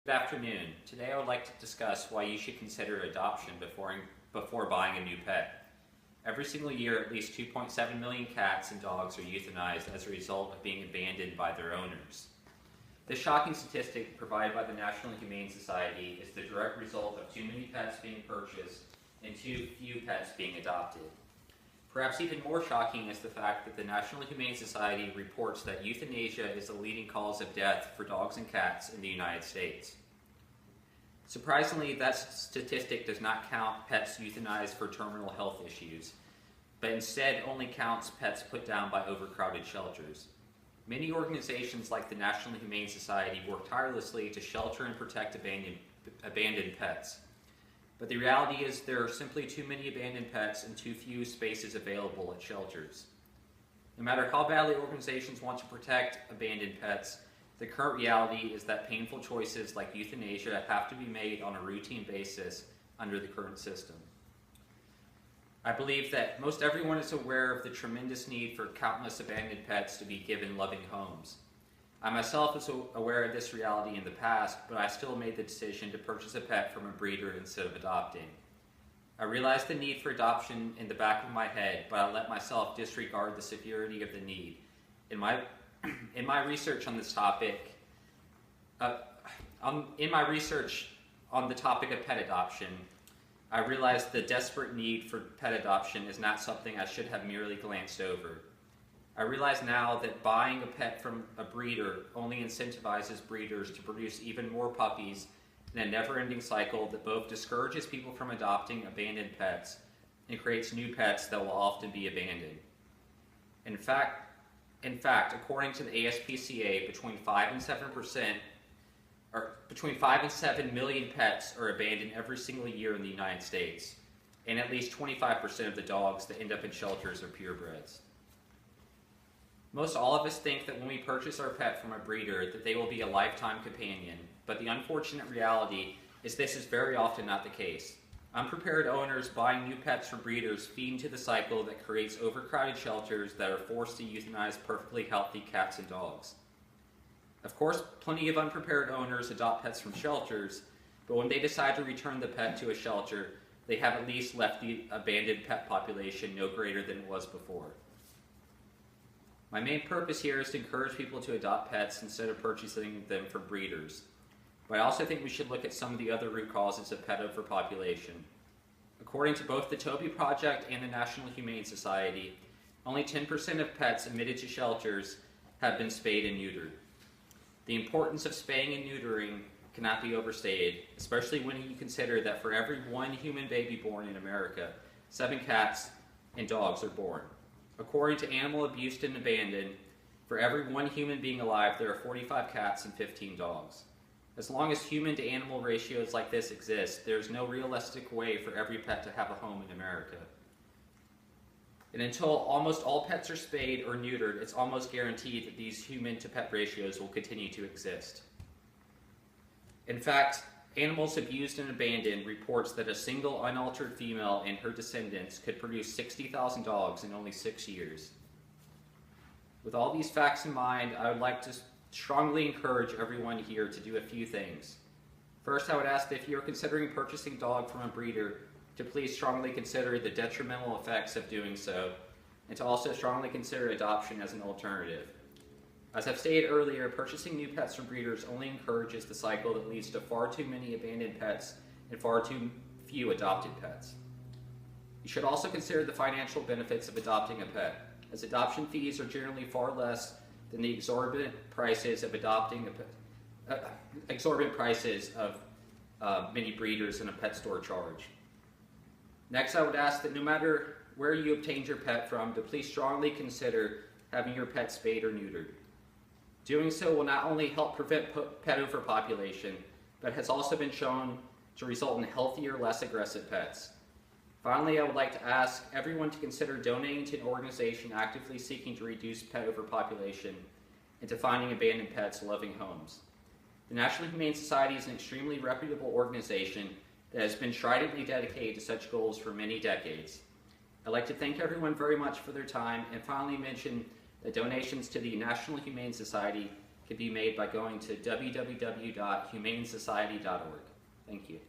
Good afternoon. Today I would like to discuss why you should consider adoption before buying a new pet. Every single year, at least 2.7 million cats and dogs are euthanized as a result of being abandoned by their owners. This shocking statistic provided by the National Humane Society is the direct result of too many pets being purchased and too few pets being adopted. Perhaps even more shocking is the fact that the National Humane Society reports that euthanasia is the leading cause of death for dogs and cats in the United States. Surprisingly, that statistic does not count pets euthanized for terminal health issues, but instead only counts pets put down by overcrowded shelters. Many organizations like the National Humane Society work tirelessly to shelter and protect abandoned pets. But the reality is there are simply too many abandoned pets and too few spaces available at shelters. No matter how badly organizations want to protect abandoned pets, the current reality is that painful choices like euthanasia have to be made on a routine basis under the current system. I believe that most everyone is aware of the tremendous need for countless abandoned pets to be given loving homes. I myself was aware of this reality in the past, but I still made the decision to purchase a pet from a breeder instead of adopting. I realized the need for adoption in the back of my head, but I let myself disregard the severity of the need. In my research on this topic, in my research on the topic of pet adoption, I realized the desperate need for pet adoption is not something I should have merely glanced over. I realize now that buying a pet from a breeder only incentivizes breeders to produce even more puppies in a never-ending cycle that both discourages people from adopting abandoned pets and creates new pets that will often be abandoned. In fact, according to the ASPCA, between 5 and 7 million pets are abandoned every single year in the United States, and at least 25% of the dogs that end up in shelters are purebreds. Most all of us think that when we purchase our pet from a breeder that they will be a lifetime companion, but the unfortunate reality is this is very often not the case. Unprepared owners buying new pets from breeders feed into the cycle that creates overcrowded shelters that are forced to euthanize perfectly healthy cats and dogs. Of course, plenty of unprepared owners adopt pets from shelters, but when they decide to return the pet to a shelter, they have at least left the abandoned pet population no greater than it was before. My main purpose here is to encourage people to adopt pets instead of purchasing them from breeders. But I also think we should look at some of the other root causes of pet overpopulation. According to both the Toby Project and the National Humane Society, only 10% of pets admitted to shelters have been spayed and neutered. The importance of spaying and neutering cannot be overstated, especially when you consider that for every one human baby born in America, 7 cats and dogs are born. According to Animal Abused and Abandoned, for every one human being alive, there are 45 cats and 15 dogs. As long as human to animal ratios like this exist, there is no realistic way for every pet to have a home in America. And until almost all pets are spayed or neutered, it's almost guaranteed that these human to pet ratios will continue to exist. In fact, Animals Abused and Abandoned reports that a single unaltered female and her descendants could produce 60,000 dogs in only 6 years. With all these facts in mind, I would like to strongly encourage everyone here to do a few things. First, I would ask that if you are considering purchasing a dog from a breeder, to please strongly consider the detrimental effects of doing so, and to also strongly consider adoption as an alternative. As I've stated earlier, purchasing new pets from breeders only encourages the cycle that leads to far too many abandoned pets and far too few adopted pets. You should also consider the financial benefits of adopting a pet, as adoption fees are generally far less than the exorbitant prices of many breeders in a pet store charge. Next, I would ask that no matter where you obtained your pet from, to please strongly consider having your pet spayed or neutered. Doing so will not only help prevent pet overpopulation, but has also been shown to result in healthier, less aggressive pets. Finally, I would like to ask everyone to consider donating to an organization actively seeking to reduce pet overpopulation and to finding abandoned pets loving homes. The National Humane Society is an extremely reputable organization that has been stridently dedicated to such goals for many decades. I'd like to thank everyone very much for their time and finally mention that donations to the National Humane Society can be made by going to www.humanesociety.org. Thank you.